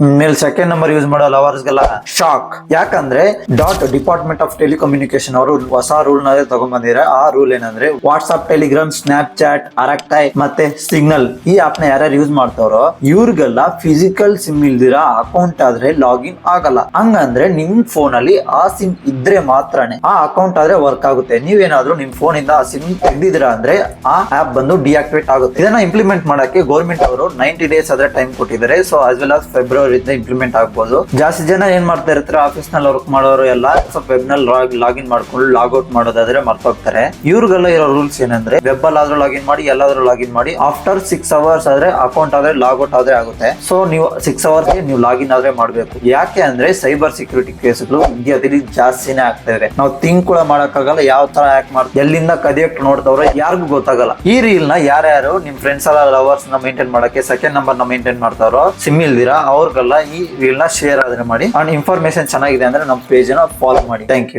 ಮೇಲೆ second number use ಮಾಡೋ ಲವರ್ಸ್ಗೆಲ್ಲ shock. ಯಾಕಂದ್ರೆ ಡಿಪಾರ್ಟ್ಮೆಂಟ್ ಆಫ್ ಟೆಲಿಕಮ್ಯುನಿಕೇಶನ್ ಅವರು ಹೊಸ ರೂಲ್ ನ ತಗೊಂಡ್ಬಂದಿದ್ದಾರೆ. ಆ ರೂಲ್ ಏನಂದ್ರೆ ವಾಟ್ಸ್ಆಪ್, ಟೆಲಿಗ್ರಾಮ್, ಸ್ನಾಪ್ ಚಾಟ್, ಅರಕ್ಟೈ ಮತ್ತೆ ಸಿಗ್ನಲ್ ಈ ಆಪ್ ನ ಯಾರ್ಯಾರು ಯೂಸ್ ಮಾಡ್ತಾರೋ ಇವ್ರಿಗೆಲ್ಲ ಫಿಸಿಕಲ್ ಸಿಮ್ ಇಲ್ದಿರ ಅಕೌಂಟ್ ಆದ್ರೆ ಲಾಗಿನ್ ಆಗಲ್ಲ. ಹಂಗಂದ್ರೆ ನಿಮ್ ಫೋನ್ ಅಲ್ಲಿ ಆ ಸಿಮ್ ಇದ್ರೆ ಮಾತ್ರನೇ ಆ ಅಕೌಂಟ್ ಆದ್ರೆ ವರ್ಕ್ ಆಗುತ್ತೆ. ನೀವೇನಾದ್ರೂ ನಿಮ್ ಫೋನ್ ಇಂದ ಆ ಸಿಮ್ ತೆಗ್ದಿದ್ರ ಅಂದ್ರೆ ಆ ಆಪ್ ಬಂದು ಡಿಆಕ್ಟಿವೇಟ್ ಆಗುತ್ತೆ. ಇದನ್ನ ಇಂಪ್ಲಿಮೆಂಟ್ ಮಾಡಕ್ಕೆ ಗೌರ್ಮೆಂಟ್ ಅವರು 90 ಡೇಸ್ ಆದ್ರೆ ಟೈಮ್ ಕೊಟ್ಟಿದ್ದಾರೆ. So as well as February implement ಆಗ್ಬೋದು. ಜಾಸ್ತಿ ಜನ ಏನ್ ಮಾಡ್ತಾ ಇರ್ತಾರೆ, ಆಫೀಸ್ ನಲ್ಲಿ ವರ್ಕ್ ಮಾಡೋರು ಎಲ್ಲ ವೆಬ್ ನಲ್ಲಿ ಲಾಗಿನ್ ಮಾಡ್ಕೊಂಡು ಲಾಗ್ಔಟ್ ಮಾಡೋದಾದ್ರೆ ಮರ್ತೋಗ್ತಾರೆ. ಇವ್ರಿಗೆಲ್ಲ ಇರೋ ರೂಲ್ಸ್ ಏನಂದ್ರೆ ವೆಬ್ ಅಲ್ಲಿ ಆದ್ರೂ ಲಾಗಿನ್ ಮಾಡಿ, ಎಲ್ಲಾದ್ರೂ ಲಾಗಿನ್ ಮಾಡಿ, ಆಫ್ಟರ್ 6 ಅವರ್ಸ್ ಆದ್ರೆ ಅಕೌಂಟ್ ಆದ್ರೆ ಲಾಗ್ಔಟ್ ಆದ್ರೆ ಆಗುತ್ತೆ. ಸೊ ನೀವು 6 ಅವರ್ಸ್ ನೀವು ಲಾಗಿನ್ ಆದ್ರೆ ಮಾಡ್ಬೇಕು. ಯಾಕೆ ಅಂದ್ರೆ ಸೈಬರ್ ಸೆಕ್ಯೂರಿಟಿ ಕೇಸ್ಗಳು ಇಂಡಿಯಾದಲ್ಲಿ ಜಾಸ್ತಿನೇ ಆಗ್ತಾ ಇದೆ. ನಾವು ಥಿಂಕ್ ಕೂಡ ಮಾಡಕ್ಕಾಗಲ್ಲ ಯಾವ ತರ ಹ್ಯಾಕ್ ಮಾಡ್ತಾರೆ, ಎಲ್ಲಿಂದ ಕದಿಯಕ್ ನೋಡ್ತವ್ರೆ ಯಾರಿಗೂ ಗೊತ್ತಾಗಲ್ಲ. ಈ ರೀಲ್ ನ ಯಾರ್ಯಾರು ನಿಮ್ ಫ್ರೆಂಡ್ಸ್ ಎಲ್ಲ ಲವರ್ಸ್ ನ ಮೇಂಟೈನ್ ಮಾಡಕ್ಕೆ ಸೆಕೆಂಡ್ ನಂಬರ್ ನ ಮೇಂಟೈನ್ ಮಾಡ್ತಾರೋ ಸಿಮ್ ಇಲ್ದಿರಾ ಅವ್ರಿಗೆಲ್ಲ ಈ ರೀಲ್ ನ ಶೇರ್ ಆದ್ರೆ ಮಾಡಿ. ಅಂಡ್ ಇನ್ಫಾರ್ಮೇಶನ್ ಚೆನ್ನಾಗಿದೆ ಅಂದ್ರೆ ನಮ್ಮ ಪೇಜ್ ನ ಫಾಲೋ ಮಾಡಿ. Thank you.